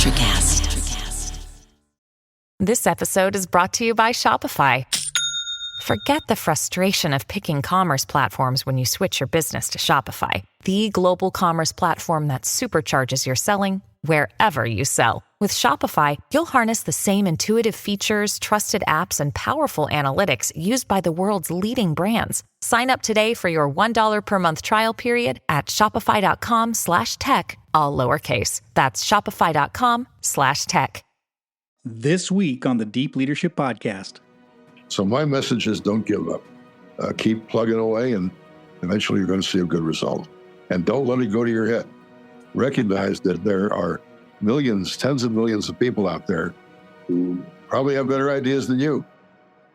LeaderCast. This episode is brought to you by Shopify. Forget the frustration of picking commerce platforms when you switch your business to Shopify, the global commerce platform that supercharges your selling wherever you sell. With Shopify, you'll harness the same intuitive features, trusted apps, and powerful analytics used by the world's leading brands. Sign up today for your $1 per month trial period at shopify.com/tech, all lowercase. That's shopify.com/tech. This week on the Deep Leadership Podcast. So my message is don't give up. Keep plugging away and eventually you're going to see a good result. And don't let it go to your head. Recognize that there are millions, tens of millions of people out there who probably have better ideas than you.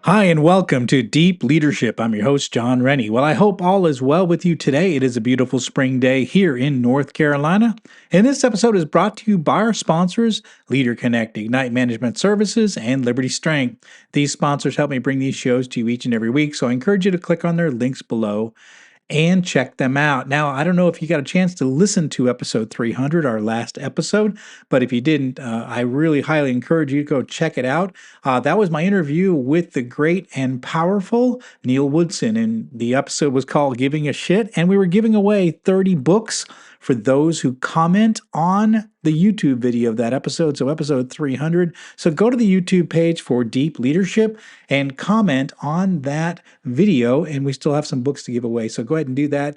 Hi, and welcome to Deep Leadership. I'm your host, John Rennie. Well, I hope all is well with you today. It is a beautiful spring day here in North Carolina. And this episode is brought to you by our sponsors, Leader Connect, Ignite Management Services, and Liberty Strength. These sponsors help me bring these shows to you each and every week, so I encourage you to click on their links below and check them out. Now, I don't know if you got a chance to listen to episode 300, our last episode, but if you didn't, I really highly encourage you to go check it out. That was my interview with the great and powerful Neil Woodson, and the episode was called Giving a Shit, and we were giving away 30 books for those who comment on the YouTube video of that episode, so episode 300. So go to the YouTube page for Deep Leadership and comment on that video, and we still have some books to give away. So go ahead and do that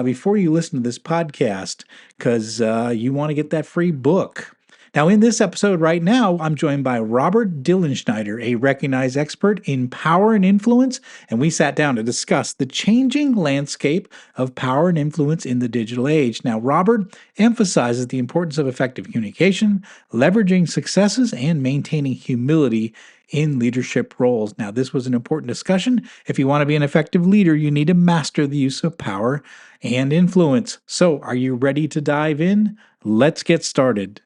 before you listen to this podcast, because you want to get that free book. Now, in this episode right now, I'm joined by Robert Dilenschneider, a recognized expert in power and influence, and we sat down to discuss the changing landscape of power and influence in the digital age. Now, Robert emphasizes the importance of effective communication, leveraging successes, and maintaining humility in leadership roles. Now, this was an important discussion. If you want to be an effective leader, you need to master the use of power and influence. So, are you ready to dive in? Let's get started.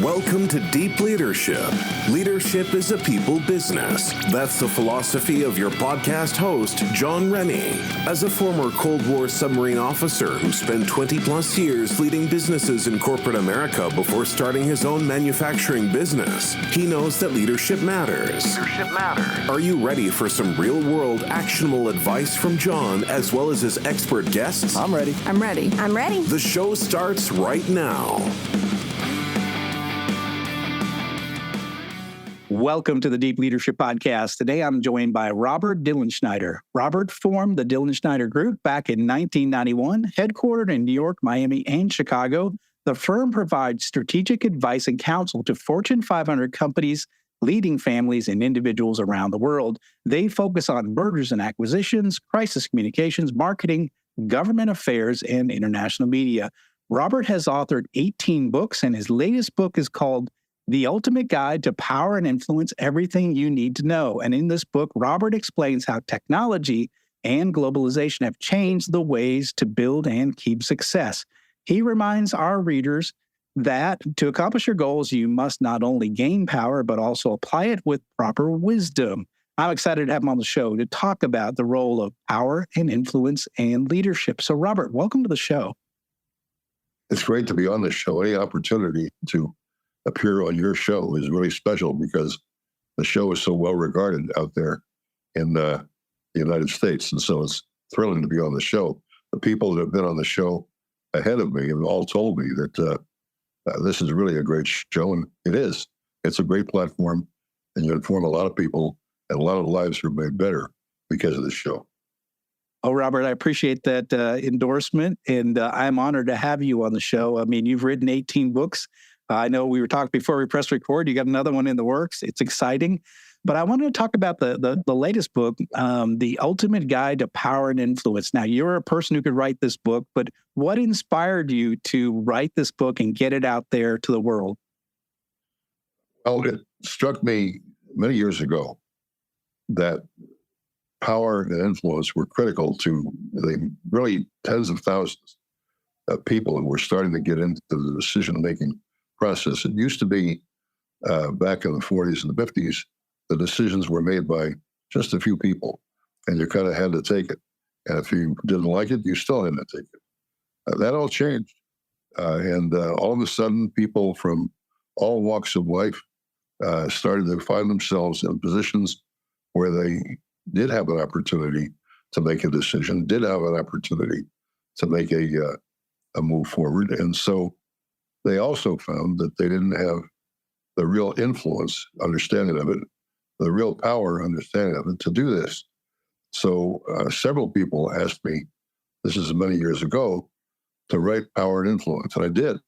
Welcome to Deep Leadership. Leadership is a people business. That's the philosophy of your podcast host, John Rennie. As a former Cold War submarine officer who spent 20 plus years leading businesses in corporate America before starting his own manufacturing business, he knows that leadership matters. Are you ready for some real-world actionable advice from John as well as his expert guests? I'm ready. The show starts right now. Welcome to the Deep Leadership Podcast. Today I'm joined by Robert Dilenschneider. Robert formed the Dilenschneider Group back in 1991, headquartered in New York, Miami, and Chicago. The firm provides strategic advice and counsel to Fortune 500 companies, leading families, and individuals around the world. They focus on mergers and acquisitions, crisis communications, marketing, government affairs, and international media. Robert has authored 18 books, and his latest book is called The Ultimate Guide to Power and Influence, Everything You Need to Know. And in this book, Robert explains how technology and globalization have changed the ways to build and keep success. He reminds our readers that to accomplish your goals, you must not only gain power, but also apply it with proper wisdom. I'm excited to have him on the show to talk about the role of power and influence and leadership. So, Robert, welcome to the show. It's great to be on this show. Any opportunity to appear on your show is really special because the show is so well regarded out there in the United States. And so it's thrilling to be on the show. The people that have been on the show ahead of me have all told me that this is really a great show, and it is. It's a great platform, and you inform a lot of people, and a lot of lives are made better because of this show. Oh, Robert, I appreciate that endorsement, and I'm honored to have you on the show. I mean, you've written 18 books. I know we were talking before we pressed record. You got another one in the works. It's exciting. But I wanted to talk about the latest book, The Ultimate Guide to Power and Influence. Now, you're a person who could write this book, but what inspired you to write this book and get it out there to the world? Well, it struck me many years ago that power and influence were critical to the really tens of thousands of people who were starting to get into the decision-making process. It used to be back in the 40s and the 50s, the decisions were made by just a few people, and you kind of had to take it. And if you didn't like it, you still had to take it. That all changed. And all of a sudden, people from all walks of life started to find themselves in positions where they did have an opportunity to make a decision, did have an opportunity to make a move forward. And so they also found that they didn't have the real influence, understanding of it, the real power, understanding of it to do this. So several people asked me, this is many years ago, to write Power and Influence. And I did.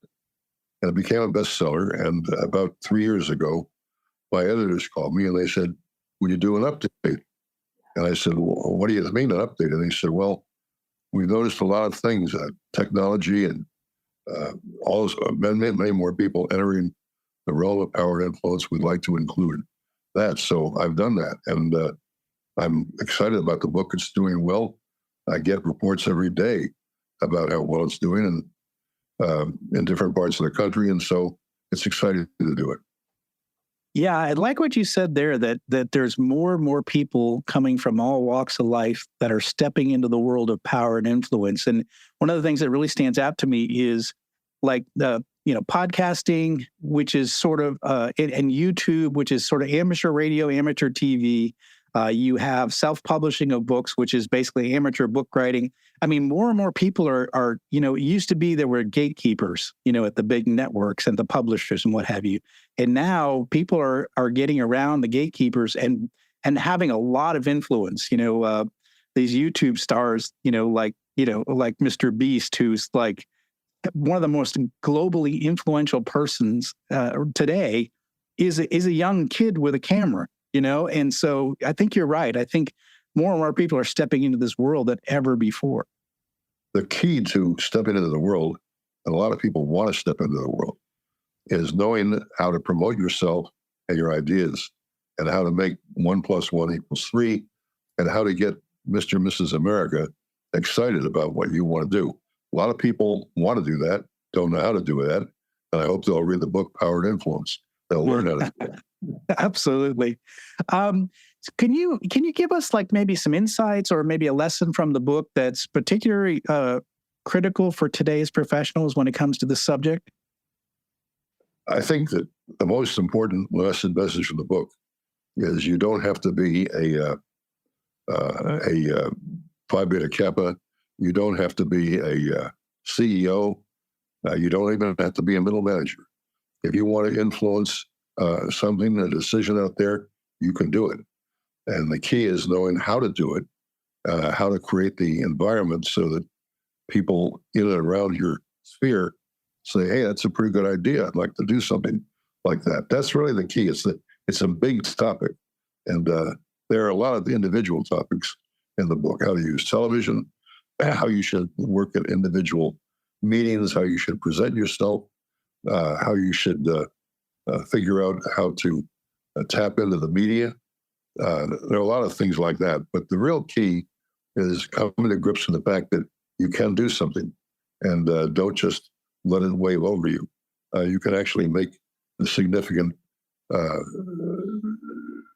And it became a bestseller. And about 3 years ago, my editors called me and they said, would you do an update? And I said, well, what do you mean an update? And they said, well, we've noticed a lot of things, technology and all this, many more people entering the realm of power and influence. We'd like to include that. So I've done that. And I'm excited about the book. It's doing well. I get reports every day about how well it's doing and in different parts of the country. And so it's exciting to do it. Yeah, I like what you said there, that there's more and more people coming from all walks of life that are stepping into the world of power and influence. And one of the things that really stands out to me is like podcasting, which is sort of and YouTube, which is sort of amateur radio, amateur TV. You have self-publishing of books, which is basically amateur book writing. I mean, more and more people are it used to be there were gatekeepers, at the big networks and the publishers and what have you. And now people are getting around the gatekeepers and having a lot of influence. These YouTube stars, like Mr. Beast, who's like one of the most globally influential persons today, is a young kid with a camera. And so I think you're right. I think more and more people are stepping into this world than ever before. The key to stepping into the world, and a lot of people want to step into the world, is knowing how to promote yourself and your ideas and how to make 1 + 1 = 3 and how to get Mr. and Mrs. America excited about what you want to do. A lot of people want to do that, don't know how to do that. And I hope they'll read the book, Power and Influence. They'll learn how to do it. Absolutely. Can you give us like maybe some insights or maybe a lesson from the book that's particularly critical for today's professionals when it comes to this subject? I think that the most important message from the book is you don't have to be a Phi Beta Kappa. You don't have to be a CEO. You don't even have to be a middle manager. If you want to influence something, a decision out there, you can do it. And the key is knowing how to do it, how to create the environment so that people in and around your sphere say, hey, that's a pretty good idea. I'd like to do something like that. That's really the key. It's a big topic. And there are a lot of individual topics in the book, how to use television, how you should work at individual meetings, how you should present yourself, how you should figure out how to tap into the media. There are a lot of things like that. But the real key is coming to grips with the fact that you can do something and don't just let it wave over you. You can actually make a significant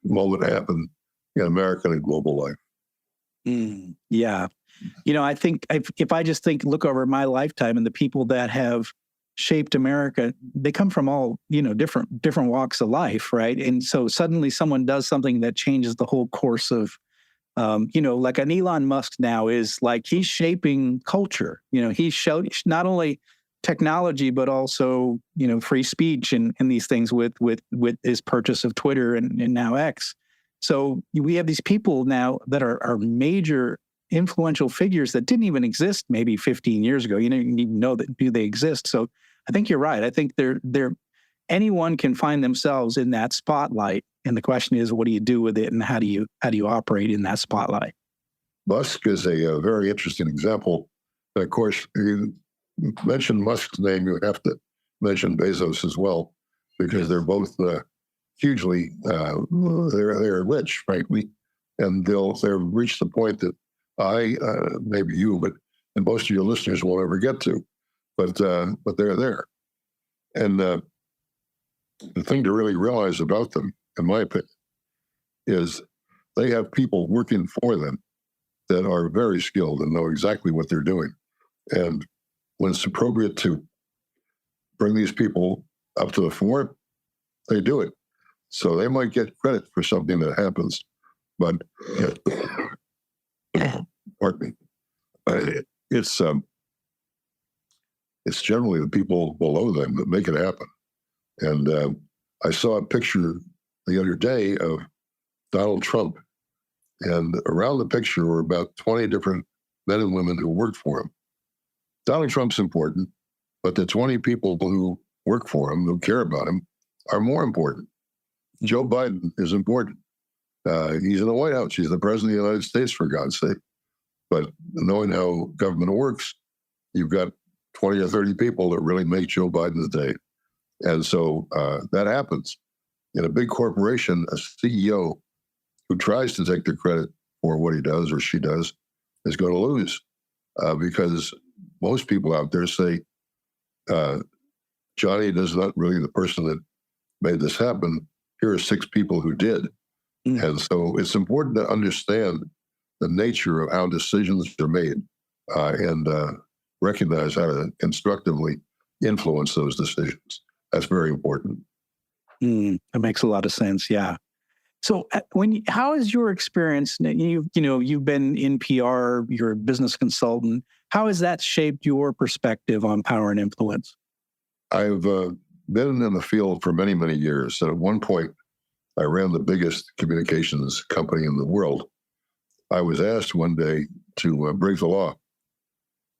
moment happen in American and global life. Yeah. I think if I just look over my lifetime and the people that have shaped America, they come from all, different walks of life, right? And so suddenly someone does something that changes the whole course of, like an Elon Musk now is like, he's shaping culture. He showed not only technology, but also, free speech and these things with his purchase of Twitter and now X. So we have these people now that are major influential figures that didn't even exist maybe 15 years ago. You didn't even know that do they exist. So I think you're right. I think anyone can find themselves in that spotlight. And the question is, what do you do with it, and how do you operate in that spotlight? Musk is a very interesting example. And of course, you mentioned Musk's name, you have to mention Bezos as well, because they're both hugely they're rich, frankly, and they've reached the point that maybe you, and most of your listeners won't ever get to, but they're there. And the thing to really realize about them, in my opinion, is they have people working for them that are very skilled and know exactly what they're doing. And when it's appropriate to bring these people up to the fore, they do it. So they might get credit for something that happens, but pardon me, it's generally the people below them that make it happen. And I saw a picture the other day of Donald Trump, and around the picture were about 20 different men and women who worked for him. Donald Trump's important, but the 20 people who work for him, who care about him, are more important. Joe Biden is important. He's in the White House. He's the president of the United States, for God's sake. But knowing how government works, you've got 20 or 30 people that really make Joe Biden's day. And so that happens. In a big corporation, a CEO who tries to take the credit for what he does or she does is going to lose because most people out there say, Johnny is not really the person that made this happen. Here are 6 people who did. And so it's important to understand the nature of how decisions are made and recognize how to constructively influence those decisions. That's very important. That makes a lot of sense. Yeah. So how is your experience? You've been in PR, you're a business consultant. How has that shaped your perspective on power and influence? I've been in the field for many, many years. And at one point, I ran the biggest communications company in the world. I was asked one day to break the law.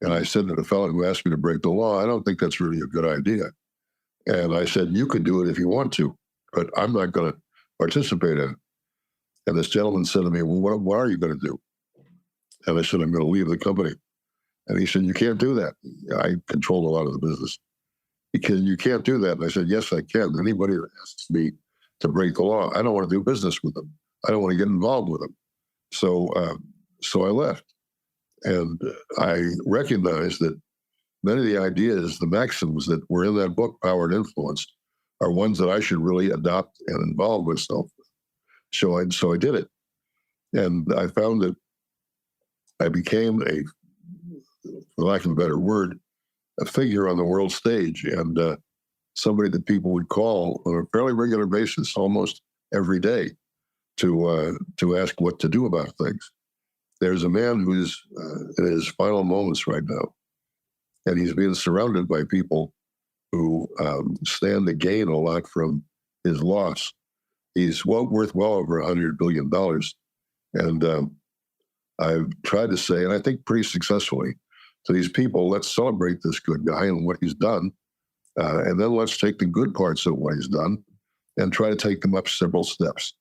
And I said to the fellow who asked me to break the law, I don't think that's really a good idea. And I said, you could do it if you want to, but I'm not going to participate in it. And this gentleman said to me, well, what are you going to do? And I said, I'm going to leave the company. And he said, you can't do that. I controlled a lot of the business. You can't do that. And I said, yes, I can. Anybody that asks me to break the law, I don't want to do business with them. I don't want to get involved with them. So I left. And I recognized that many of the ideas, the maxims that were in that book, Power and Influence, are ones that I should really adopt and involve myself with. So I did it. And I found that I became for lack of a better word, a figure on the world stage and somebody that people would call on a fairly regular basis, almost every day, to ask what to do about things. There's a man who's in his final moments right now, and he's being surrounded by people who stand to gain a lot from his loss. He's worth well over $100 billion. And I've tried to say, and I think pretty successfully, to these people, let's celebrate this good guy and what he's done. And then let's take the good parts of what he's done and try to take them up several steps.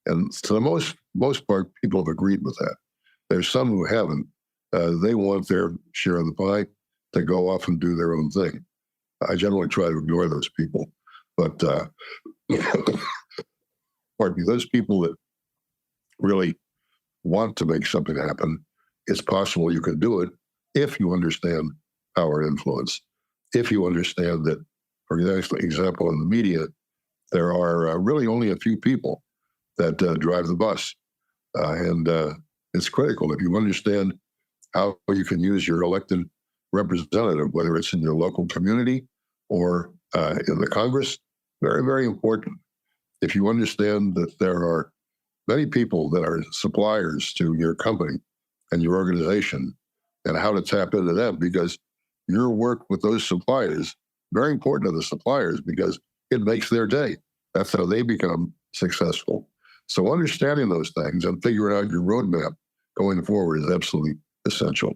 And for the most part, people have agreed with that. There's some who haven't. They want their share of the pie to go off and do their own thing. I generally try to ignore those people. But pardon me, those people that really want to make something happen, it's possible you can do it if you understand power and influence. If you understand that, for example, in the media, there are really only a few people that drive the bus. And it's critical. If you understand how you can use your elected representative, whether it's in your local community or in the Congress, very, very important. If you understand that there are many people that are suppliers to your company and your organization and how to tap into them, because your work with those suppliers, very important to the suppliers because it makes their day. That's how they become successful. So understanding those things and figuring out your roadmap going forward is absolutely essential.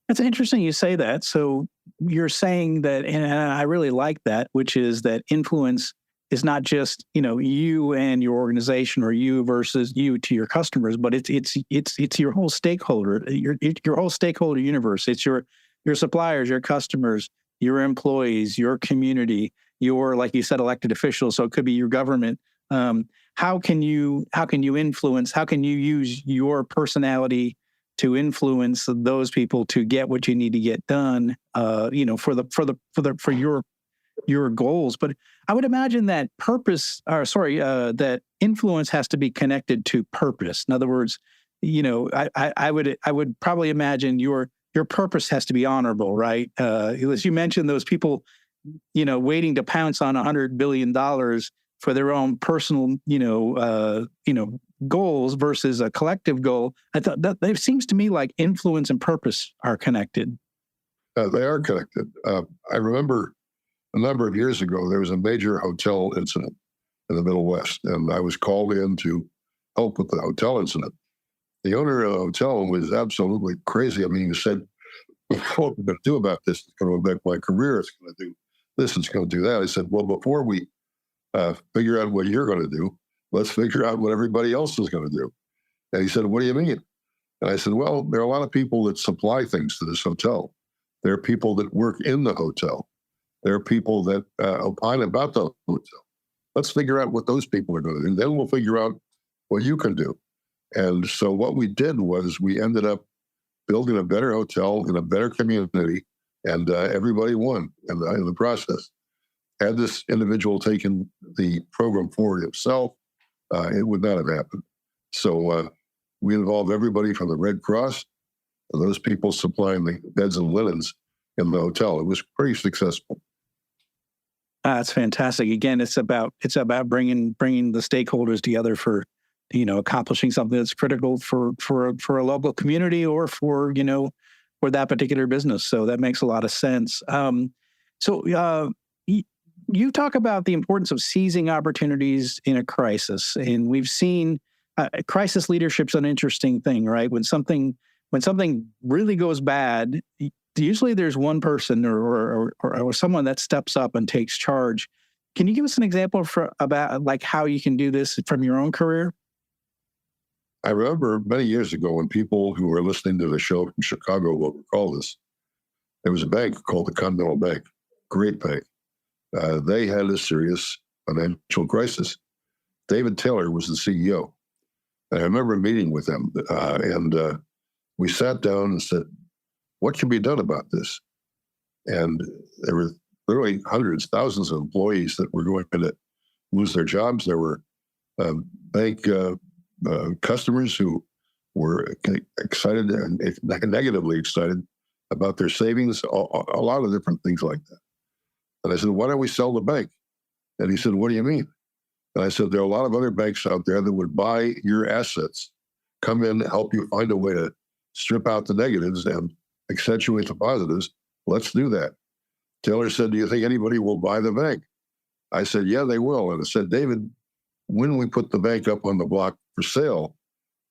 It's interesting you say that. So you're saying that, and I really like that, which is that influence is not just, you and your organization or you versus you to your customers, but it's your whole stakeholder, your whole stakeholder universe. It's your suppliers, your customers, your employees, your community, your, like you said, elected officials. So it could be your government. How can you influence? How can you use your personality to influence those people to get what you need to get done? For your goals. But I would imagine that that influence has to be connected to purpose. In other words, I would probably imagine your purpose has to be honorable, right? As you mentioned, those people, waiting to pounce on $100 billion for their own personal, goals versus a collective goal. I thought that it seems to me like influence and purpose are connected. They are connected. I remember a number of years ago, there was a major hotel incident in the Middle West, and I was called in to help with the hotel incident. The owner of the hotel was absolutely crazy. I mean, he said, what we're going to do about this? It's going to affect my career. It's going to do this. It's going to do that. I said, well, before we figure out what you're going to do, let's figure out what everybody else is going to do. And he said, what do you mean? And I said, well, there are a lot of people that supply things to this hotel. There are people that work in the hotel. There are people that opine about the hotel. Let's figure out what those people are going to do. Then we'll figure out what you can do. And so what we did was we ended up building a better hotel in a better community, and everybody won in the process. Had this individual taken the program forward himself, it would not have happened. So we involved everybody from the Red Cross and those people supplying the beds and linens in the hotel. It was pretty successful. That's fantastic. Again, it's about bringing the stakeholders together for, accomplishing something that's critical for a local community or for that particular business. So that makes a lot of sense. You talk about the importance of seizing opportunities in a crisis, and we've seen crisis leadership's an interesting thing, right? When something really goes bad, usually there's one person or someone that steps up and takes charge. Can you give us an example about like how you can do this from your own career? I remember many years ago when people who were listening to the show from Chicago will recall this. There was a bank called the Continental Bank, great bank. They had a serious financial crisis. David Taylor was the CEO. And I remember meeting with him, and we sat down and said, what can be done about this? And there were literally hundreds, thousands of employees that were going to lose their jobs. There were bank customers who were excited and negatively excited about their savings, a lot of different things like that. And I said, why don't we sell the bank? And he said, what do you mean? And I said, there are a lot of other banks out there that would buy your assets, come in, help you find a way to strip out the negatives and accentuate the positives. Let's do that. Taylor said, do you think anybody will buy the bank? I said, yeah, they will. And I said, David, when we put the bank up on the block for sale,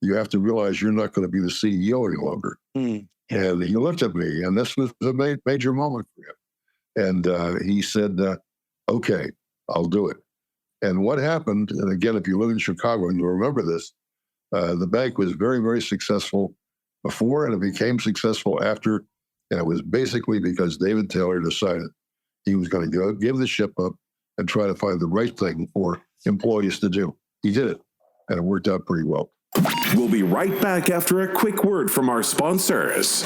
you have to realize you're not going to be the CEO any longer. And he looked at me, and this was a major moment for him. And he said, okay, I'll do it. And what happened, and again, if you live in Chicago and you'll remember this, the bank was very, very successful before, and it became successful after. And it was basically because David Taylor decided he was going to go give the ship up and try to find the right thing for employees to do. He did it, and it worked out pretty well. We'll be right back after a quick word from our sponsors.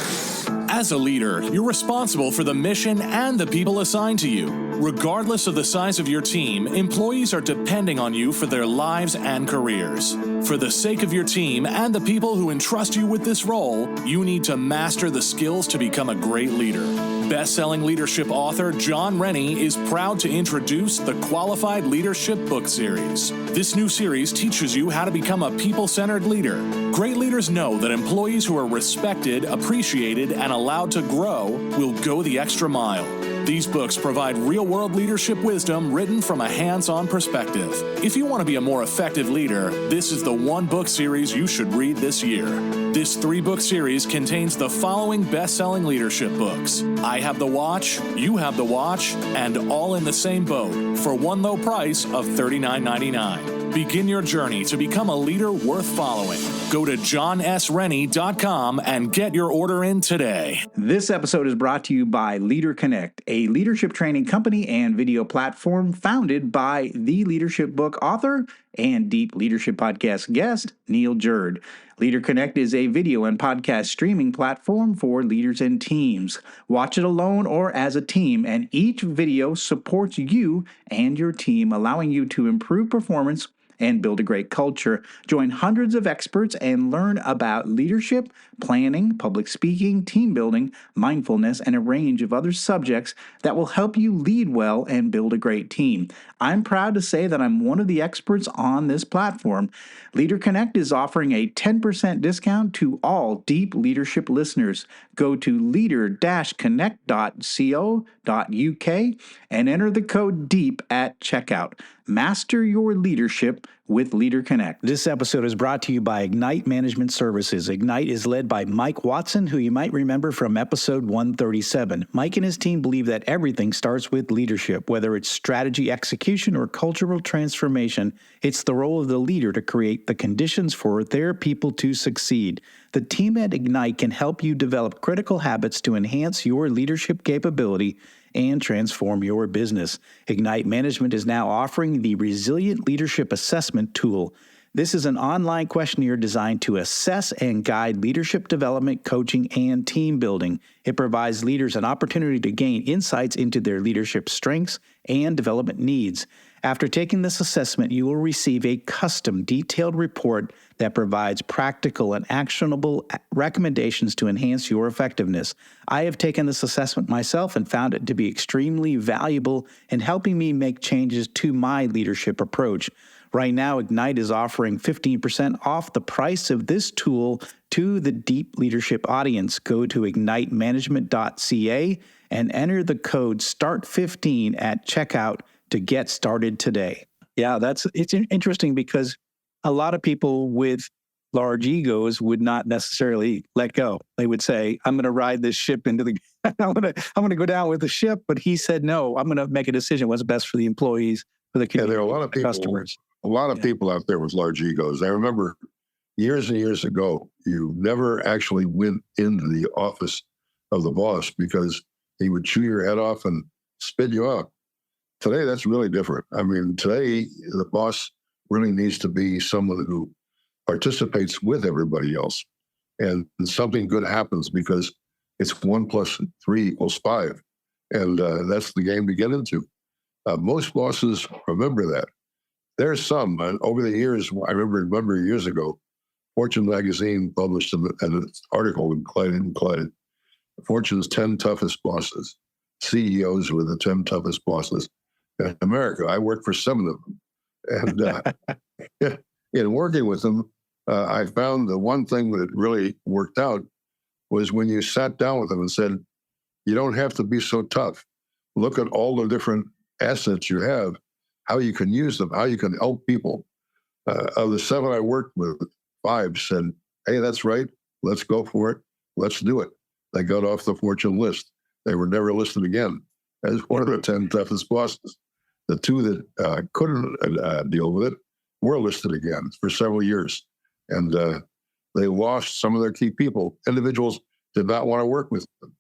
As a leader, you're responsible for the mission and the people assigned to you. Regardless of the size of your team, employees are depending on you for their lives and careers. For the sake of your team and the people who entrust you with this role, you need to master the skills to become a great leader. Best-selling leadership author John Rennie is proud to introduce the Qualified Leadership book series. This new series teaches you how to become a people-centered leader. Great leaders know that employees who are respected, appreciated, and allowed to grow will go the extra mile. These books provide real-world leadership wisdom written from a hands-on perspective. If you want to be a more effective leader, this is the one book series you should read this year. This 3-book series contains the following best-selling leadership books: I Have the Watch, You Have the Watch, and All in the Same Boat for one low price of $39.99. Begin your journey to become a leader worth following. Go to johnsrennie.com and get your order in today. This episode is brought to you by Leader Connect, a leadership training company and video platform founded by the leadership book author and Deep Leadership Podcast guest, Neil Jerd. Leader Connect is a video and podcast streaming platform for leaders and teams. Watch it alone or as a team, and each video supports you and your team, allowing you to improve performance and build a great culture. Join hundreds of experts and learn about leadership, planning, public speaking, team building, mindfulness, and a range of other subjects that will help you lead well and build a great team. I'm proud to say that I'm one of the experts on this platform. Leader Connect is offering a 10% discount to all Deep Leadership listeners. Go to leader-connect.co.uk and enter the code DEEP at checkout. Master your leadership with Leader Connect. This episode is brought to you by Ignite Management Services. Ignite is led by Mike Watson, who you might remember from episode 137. Mike and his team believe that everything starts with leadership, whether it's strategy execution or cultural transformation. It's the role of the leader to create the conditions for their people to succeed. The team at Ignite can help you develop critical habits to enhance your leadership capability and transform your business. Ignite Management is now offering the Resilient Leadership Assessment Tool. This is an online questionnaire designed to assess and guide leadership development, coaching, and team building. It provides leaders an opportunity to gain insights into their leadership strengths and development needs. After taking this assessment, you will receive a custom, detailed report that provides practical and actionable recommendations to enhance your effectiveness. I have taken this assessment myself and found it to be extremely valuable in helping me make changes to my leadership approach. Right now, Ignite is offering 15% off the price of this tool to the Deep Leadership audience. Go to ignitemanagement.ca and enter the code START15 at checkout to get started today. Yeah, it's interesting because a lot of people with large egos would not necessarily let go. They would say, I'm going to ride this ship into the, I'm going to go down with the ship. But he said, no, I'm going to make a decision what's best for the employees, for the community, there are a lot of people, customers. A lot of people out there with large egos. I remember years and years ago, you never actually went into the office of the boss because he would chew your head off and spit you out. Today, that's really different. I mean, today, the boss really needs to be someone who participates with everybody else. And something good happens because it's 1 + 3 = 5. And that's the game to get into. Most bosses remember that. There's some, and over the years, I remember years ago, Fortune magazine published an article included Fortune's 10 toughest bosses, CEOs were the 10 toughest bosses in America. I worked for 7 of them. And in working with them, I found the one thing that really worked out was when you sat down with them and said, you don't have to be so tough. Look at all the different assets you have, how you can use them, how you can help people. Of the 7 I worked with, 5 said, hey, that's right. Let's go for it. Let's do it. They got off the Fortune list. They were never listed again as one of the 10 toughest bosses. The 2 that couldn't deal with it were listed again for several years. And they lost some of their key people. Individuals did not want to work with them.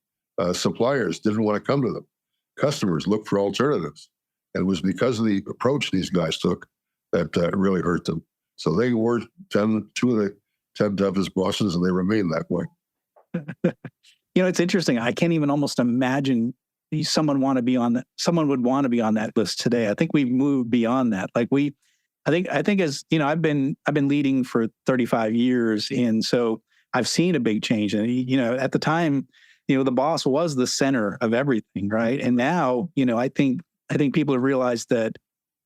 Suppliers didn't want to come to them. Customers looked for alternatives. And it was because of the approach these guys took that really hurt them. So they were 2 of the 10 toughest bosses, and they remain that way. It's interesting. I can't even almost imagine someone would want to be on that list today. I think we've moved beyond that. I think as I've been leading for 35 years, and so I've seen a big change. And at the time, the boss was the center of everything, right? And now, I think people have realized that,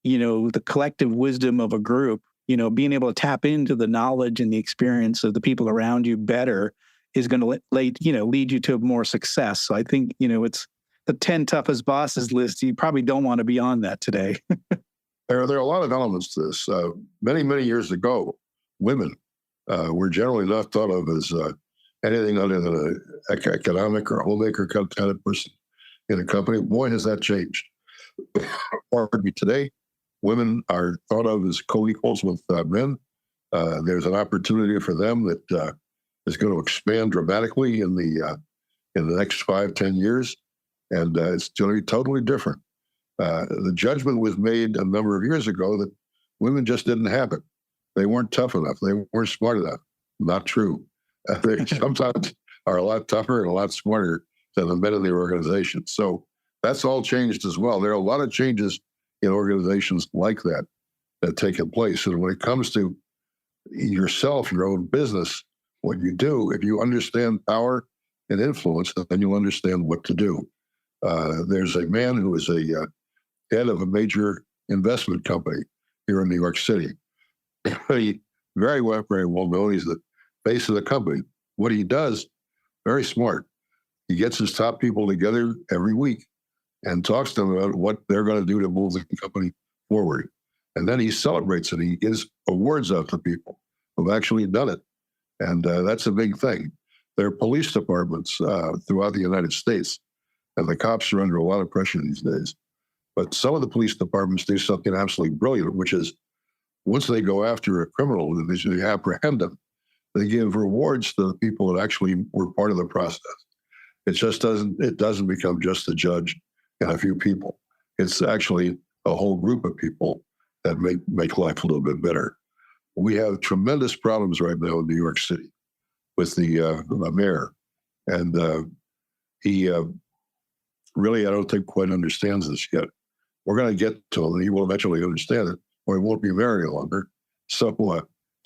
the collective wisdom of a group, being able to tap into the knowledge and the experience of the people around you better is going to lead you to more success. So I think, it's the 10 toughest bosses list. You probably don't want to be on that today. There are a lot of elements to this. Many, many years ago, women were generally not thought of as anything other than an economic or homemaker kind of person in a company. Boy, has that changed. Today, women are thought of as co-equals with men. There's an opportunity for them that is going to expand dramatically in the next 5-10 years, and it's going to be totally different. The judgment was made a number of years ago that women just didn't have it. They weren't tough enough. They weren't smart enough. Not true. They sometimes are a lot tougher and a lot smarter than the men in the organization. So that's all changed as well. There are a lot of changes in organizations like that. that have taken place. And when it comes to yourself, your own business, what you do, if you understand power and influence, then you'll understand what to do. There's a man who is a head of a major investment company here in New York City. He very well known. He's the face of the company. What he does, very smart. He gets his top people together every week and talks to them about what they're going to do to move the company forward. And then he celebrates it. He gives awards out to people who've actually done it. And that's a big thing. There are police departments throughout the United States, and the cops are under a lot of pressure these days. But some of the police departments do something absolutely brilliant, which is once they go after a criminal and they apprehend them, they give rewards to the people that actually were part of the process. It doesn't become just a judge and a few people. It's actually a whole group of people that make life a little bit better. We have tremendous problems right now in New York City with the mayor. And he really, I don't think, quite understands this yet. We're going to get to him, and he will eventually understand it, or he won't be mayor any longer. So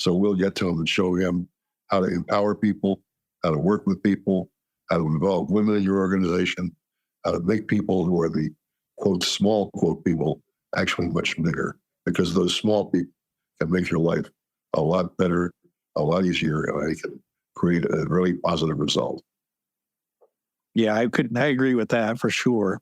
we'll get to him and show him how to empower people, how to work with people, how to involve women in your organization, how to make people who are the, quote, small, quote, people actually much bigger, because those small people can make your life a lot better, a lot easier, and they can create a really positive result. Yeah, I agree with that for sure.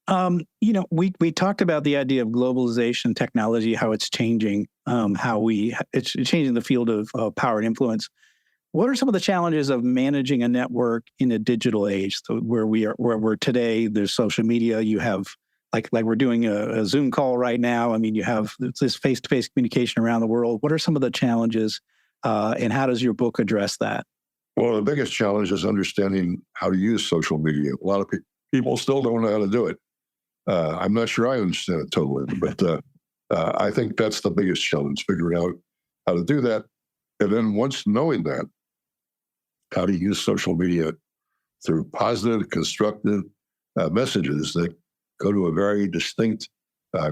We talked about the idea of globalization, technology, how it's changing, it's changing the field of power and influence. What are some of the challenges of managing a network in a digital age? So where we're today, there's social media. You have like we're doing a Zoom call right now. I mean, you have this face-to-face communication around the world. What are some of the challenges, and how does your book address that? Well, the biggest challenge is understanding how to use social media. A lot of people still don't know how to do it. I'm not sure I understand it totally, but I think that's the biggest challenge, figuring out how to do that. And then once knowing that, how to use social media through positive, constructive messages that go to a very distinct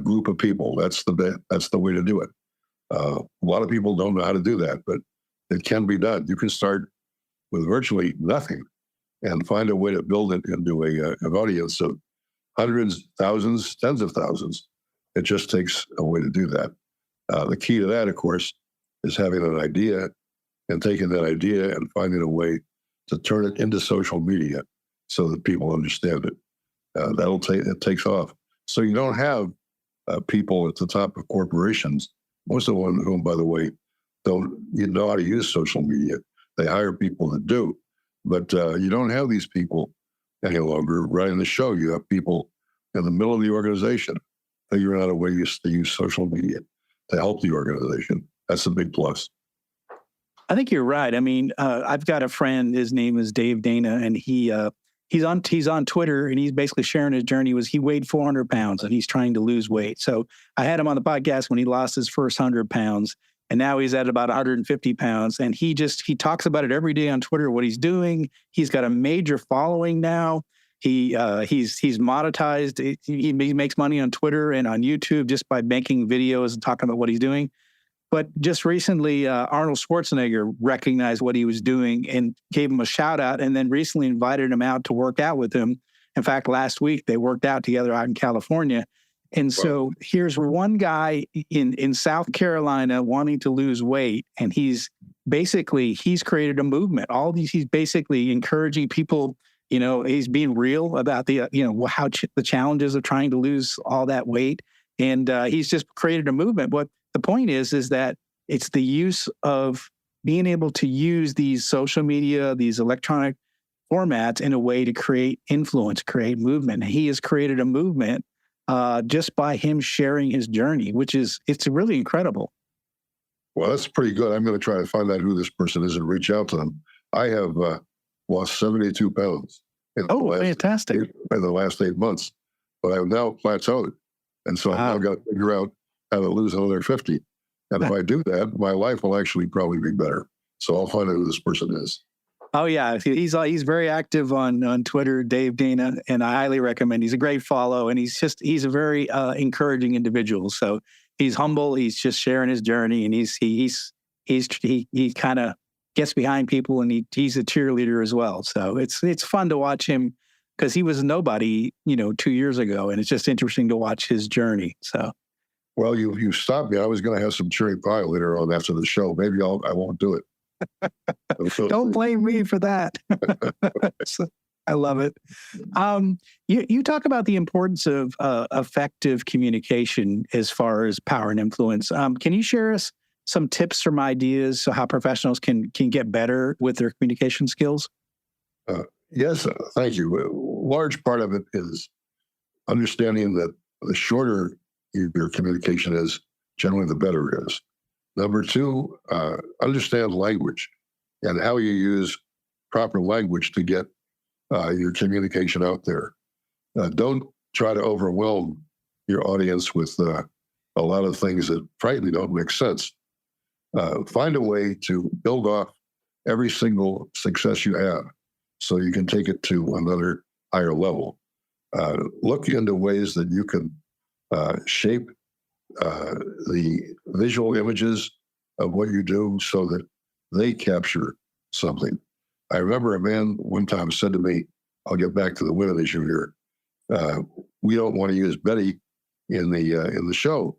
group of people. That's the way to do it. A lot of people don't know how to do that, but it can be done. You can start with virtually nothing and find a way to build it into an audience of hundreds, thousands, tens of thousands. It just takes a way to do that. The key to that, of course, is having an idea and taking that idea and finding a way to turn it into social media so that people understand it. It takes off. So you don't have people at the top of corporations, most of whom, by the way, don't know how to use social media. They hire people that do, but you don't have these people any longer running the show. You have people in the middle of the organization figuring out a way to use social media to help the organization. That's a big plus. I think you're right. I mean, I've got a friend. His name is Dave Dana, and he's on Twitter, and he's basically sharing his journey. He weighed 400 pounds, and he's trying to lose weight. So I had him on the podcast when he lost his first 100 pounds, and now he's at about 150 pounds. And he talks about it every day on Twitter, what he's doing. He's got a major following now. He's monetized. He makes money on Twitter and on YouTube just by making videos and talking about what he's doing. But just recently, Arnold Schwarzenegger recognized what he was doing and gave him a shout out, and then recently invited him out to work out with him. In fact, last week they worked out together out in California. And so here's one guy in South Carolina wanting to lose weight, and he's created a movement. He's basically encouraging people. He's being real about the challenges of trying to lose all that weight, and he's just created a movement. But the point is that it's the use of being able to use these social media, these electronic formats in a way to create influence, create movement. He has created a movement just by him sharing his journey, it's really incredible. Well, that's pretty good. I'm going to try to find out who this person is and reach out to them. I have lost 72 pounds. Fantastic. In the last 8 months, but I've now plateaued. And so I've now got to figure out how to lose another 50. And if I do that, my life will actually probably be better. So I'll find out who this person is. Oh, yeah. He's very active on Twitter, Dave Dana, and I highly recommend. He's a great follow, and he's a very encouraging individual. So he's humble. He's just sharing his journey, and he kind of gets behind people, and he's a cheerleader as well. So it's fun to watch him because he was nobody, 2 years ago, and it's just interesting to watch his journey. So. Well, you stopped me. I was going to have some cherry pie later on after the show. Maybe I won't do it. Don't blame me for that. I love it. You talk about the importance of effective communication as far as power and influence. Can you share us some tips from ideas so how professionals can get better with their communication skills? Yes, thank you. A large part of it is understanding that the shorter your communication is, generally the better it is. Number two, understand language and how you use proper language to get your communication out there. Don't try to overwhelm your audience with a lot of things that frankly don't make sense. Find a way to build off every single success you have so you can take it to another higher level. Look into ways that you can shape the visual images of what you do so that they capture something. I remember a man one time said to me, I'll get back to the women issue here. We don't want to use Betty in the show.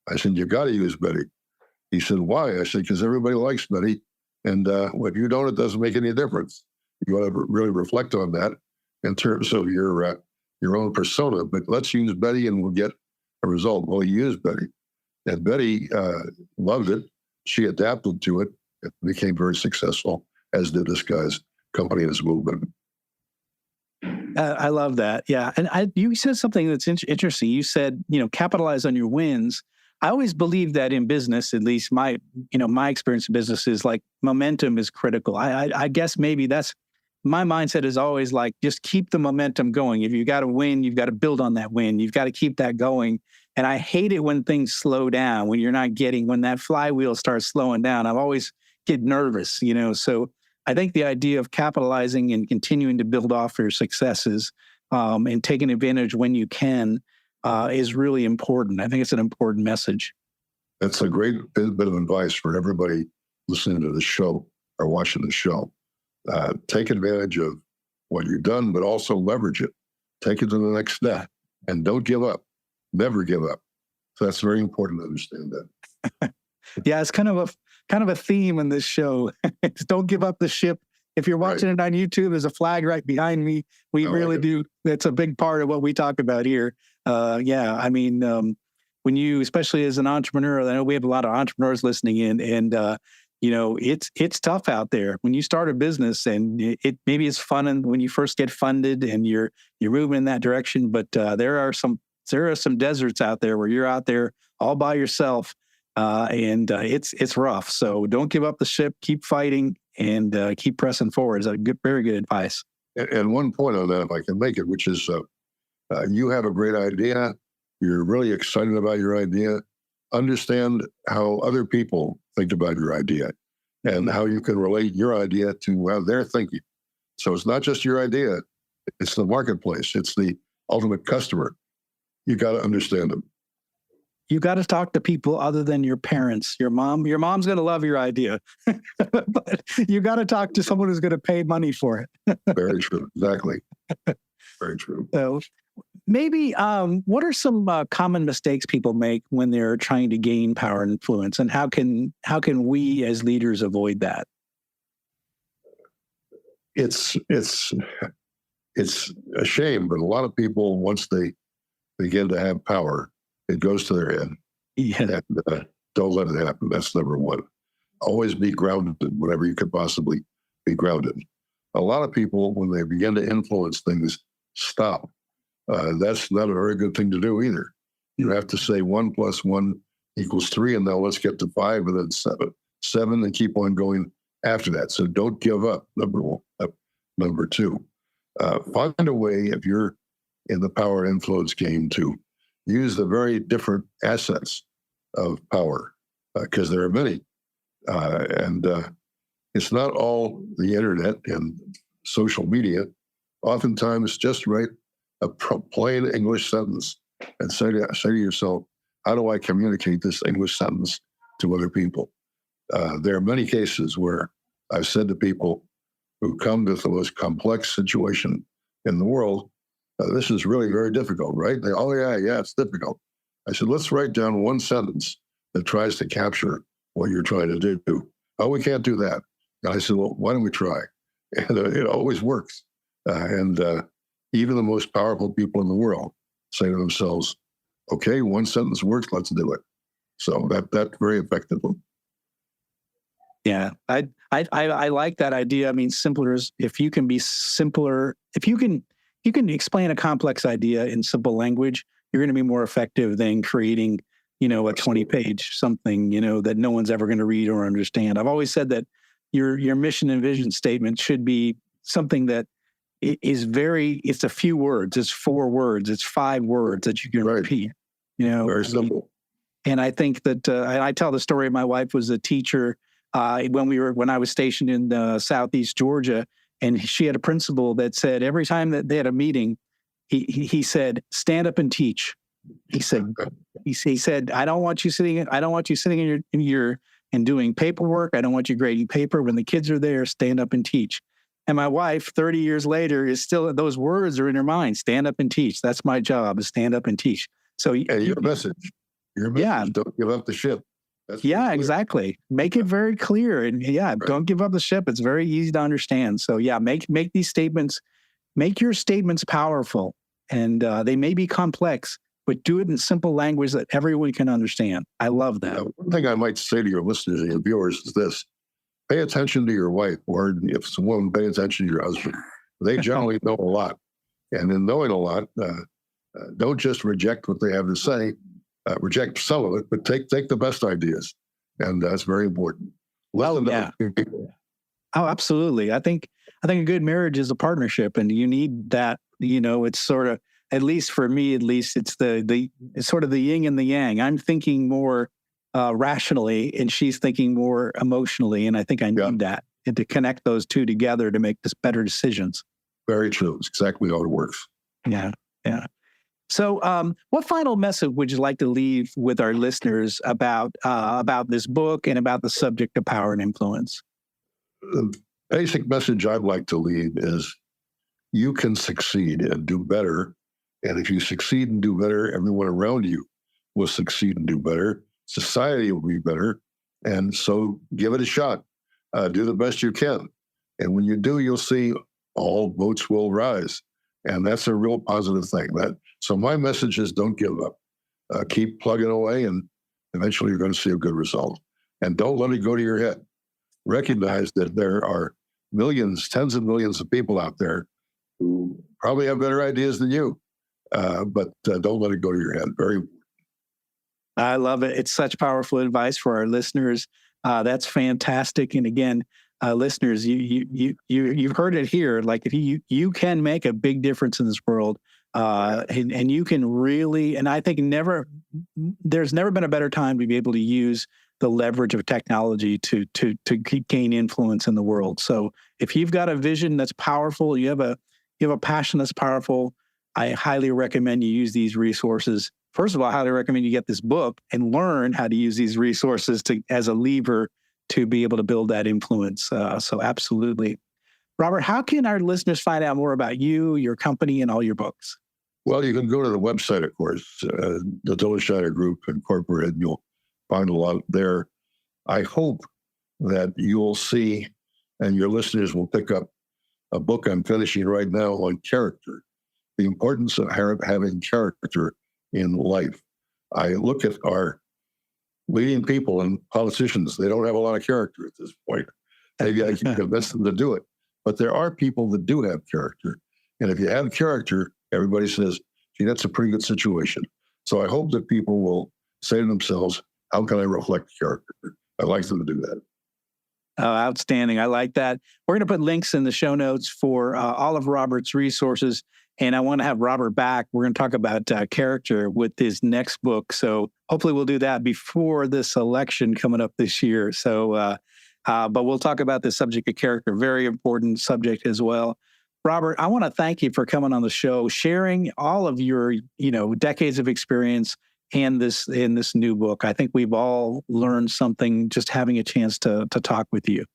I said, you got to use Betty. He said, why? I said, because everybody likes Betty. And when you don't, it doesn't make any difference. You want to really reflect on that in terms of your own persona. But let's use Betty and we'll get a result. Well, he used Betty. And Betty loved it. She adapted to it. It became very successful, as did this guy's company and his movement. I love that. Yeah. And you said something that's interesting. You said, capitalize on your wins. I always believe that in business, at least my experience in business is like momentum is critical. I guess maybe that's my mindset is always like, just keep the momentum going. If you got to win, you've got to build on that win. You've got to keep that going. And I hate it when things slow down, when that flywheel starts slowing down. I always get nervous, so I think the idea of capitalizing and continuing to build off your successes and taking advantage when you can is really important. I think it's an important message. That's a great bit of advice for everybody listening to the show or watching the show. Take advantage of what you've done, but also leverage it. Take it to the next step and don't give up. Never give up. So that's very important to understand that. Yeah, it's kind of a theme in this show. It's don't give up the ship. If you're watching it on YouTube, there's a flag right behind me. We really do. That's a big part of what we talk about here. When you, especially as an entrepreneur, I know we have a lot of entrepreneurs listening in, and it's tough out there when you start a business, and it maybe it's fun and when you first get funded and you're moving in that direction, but there are some deserts out there where you're out there all by yourself. And it's rough. So don't give up the ship, keep fighting, and keep pressing forward. Is very good advice. And one point on that, if I can make it, which is you have a great idea. You're really excited about your idea. Understand how other people think about your idea and how you can relate your idea to how they're thinking. So it's not just your idea. It's the marketplace. It's the ultimate customer. You got to understand them. You got to talk to people other than your parents. Your mom's going to love your idea, but you got to talk to someone who's going to pay money for it. Very true. Exactly. Very true. So maybe what are some common mistakes people make when they're trying to gain power and influence, and how can we as leaders avoid that? It's a shame, but a lot of people, once they begin to have power, it goes to their head. Yeah. And don't let it happen. That's number one. Always be grounded whenever you could possibly be grounded. A lot of people, when they begin to influence things, stop. That's not a very good thing to do either. You have to say 1 + 1 = 3, and now let's get to 5 and then 7. 7 and keep on going after that. So don't give up, number one. Number two, find a way, if you're in the power influence game, to use the very different assets of power, because there are many. And it's not all the internet and social media. Oftentimes, just write a plain English sentence and say to yourself, how do I communicate this English sentence to other people? There are many cases where I've said to people who come to the most complex situation in the world, this is really very difficult, right? They, oh, yeah, it's difficult. I said, let's write down one sentence that tries to capture what you're trying to do. Oh, we can't do that. And I said, well, why don't we try? And it always works. And even the most powerful people in the world say to themselves, okay, one sentence works, let's do it. So that's very effective. Yeah, I like that idea. I mean, simpler is, if you can be simpler, if you can explain a complex idea in simple language, you're going to be more effective than creating, a 20-page something, that no one's ever going to read or understand. I've always said that your mission and vision statement should be something that is it's a few words, it's 4 words, it's 5 words that you can repeat. Very simple. And I think that I tell the story. My wife was a teacher when I was stationed in Southeast Georgia, and she had a principal that said every time that they had a meeting, he said, "Stand up and teach." He said, I don't want you sitting in your and doing paperwork. I don't want you grading paper. When the kids are there, stand up and teach. And my wife, 30 years later, is still, those words are in her mind. Stand up and teach. That's my job, is stand up and teach. So your message, don't give up the ship. That's exactly. Make it very clear. And don't give up the ship. It's very easy to understand. So make these statements, make your statements powerful. And they may be complex, but do it in simple language that everyone can understand. I love that. One thing I might say to your listeners and your viewers is this: pay attention to your wife, or if it's a woman, pay attention to your husband. They generally know a lot. And in knowing a lot, don't just reject what they have to say. Reject some of it, but take the best ideas. And that's very important. Listen to people. Oh, absolutely. I think a good marriage is a partnership, and you need that. It's sort of, at least for me, it's it's sort of the yin and the yang. I'm thinking more rationally, and she's thinking more emotionally, and I think I need that, and to connect those two together to make better decisions. Very true. It's exactly how it works. Yeah. So, what final message would you like to leave with our listeners about this book and about the subject of power and influence? The basic message I'd like to leave is you can succeed and do better. And if you succeed and do better, everyone around you will succeed and do better. Society will be better. And so give it a shot. Do the best you can. And when you do, you'll see all boats will rise. And that's a real positive thing. So my message is don't give up. Keep plugging away, and eventually you're going to see a good result. And don't let it go to your head. Recognize that there are millions, tens of millions of people out there who probably have better ideas than you, but don't let it go to your head. Very important. I love it. It's such powerful advice for our listeners. That's fantastic. And again, listeners, you've heard it here. Like, if you can make a big difference in this world, and you can really, and I think there's never been a better time to be able to use the leverage of technology to gain influence in the world. So if you've got a vision that's powerful, you have a passion that's powerful, I highly recommend you use these resources. First of all, I highly recommend you get this book and learn how to use these resources as a lever to be able to build that influence. So absolutely. Robert, how can our listeners find out more about you, your company, and all your books? Well, you can go to the website, of course, the Dilenschneider Group, Headquartered. You'll find a lot there. I hope that you'll see, and your listeners will pick up a book I'm finishing right now on character, the importance of having character in life. I look at our leading people and politicians. They don't have a lot of character at this point. Maybe I can convince them to do it. But there are people that do have character. And if you have character, everybody says, gee, that's a pretty good situation. So I hope that people will say to themselves, how can I reflect character? I'd like them to do that. Oh, outstanding. I like that. We're going to put links in the show notes for all of Robert's resources. And I want to have Robert back. We're going to talk about character with his next book. So hopefully we'll do that before this election coming up this year. So, but we'll talk about the subject of character, very important subject as well. Robert, I want to thank you for coming on the show, sharing all of your, decades of experience and this new book. I think we've all learned something just having a chance to talk with you.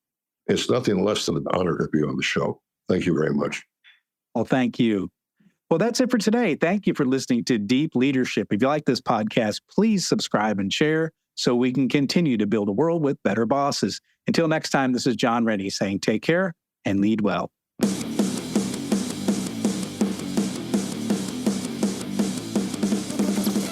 It's nothing less than an honor to be on the show. Thank you very much. Well, thank you. Well, that's it for today. Thank you for listening to Deep Leadership. If you like this podcast, please subscribe and share so we can continue to build a world with better bosses. Until next time, this is John Rennie saying take care and lead well.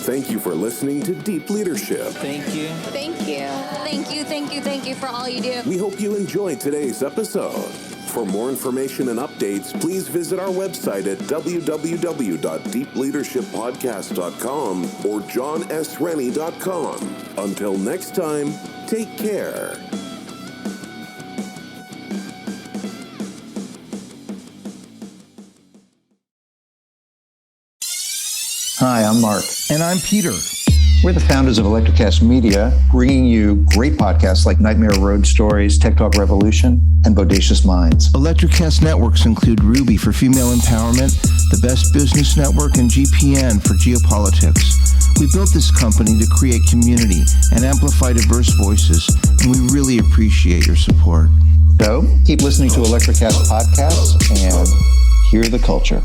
Thank you for listening to Deep Leadership. Thank you. Thank you. Thank you, thank you, thank you for all you do. We hope you enjoyed today's episode. For more information and updates, please visit our website at www.deepleadershippodcast.com or johnsrennie.com. Until next time, take care. Hi, I'm Mark. And I'm Peter. We're the founders of Electrocast Media, bringing you great podcasts like Nightmare Road Stories, Tech Talk Revolution, and Bodacious Minds. Electrocast networks include Ruby for female empowerment, the Best Business Network, and GPN for geopolitics. We built this company to create community and amplify diverse voices, and we really appreciate your support. So, keep listening to Electrocast podcasts and hear the culture.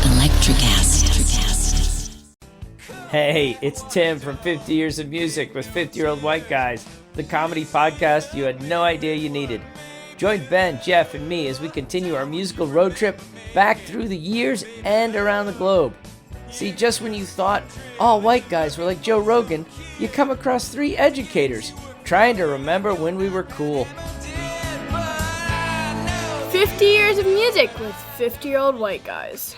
Electrocast. Hey, it's Tim from 50 Years of Music with 50-Year-Old White Guys, the comedy podcast you had no idea you needed. Join Ben, Jeff, and me as we continue our musical road trip back through the years and around the globe. See, just when you thought all white guys were like Joe Rogan, you come across three educators trying to remember when we were cool. 50 Years of Music with 50-Year-Old White Guys.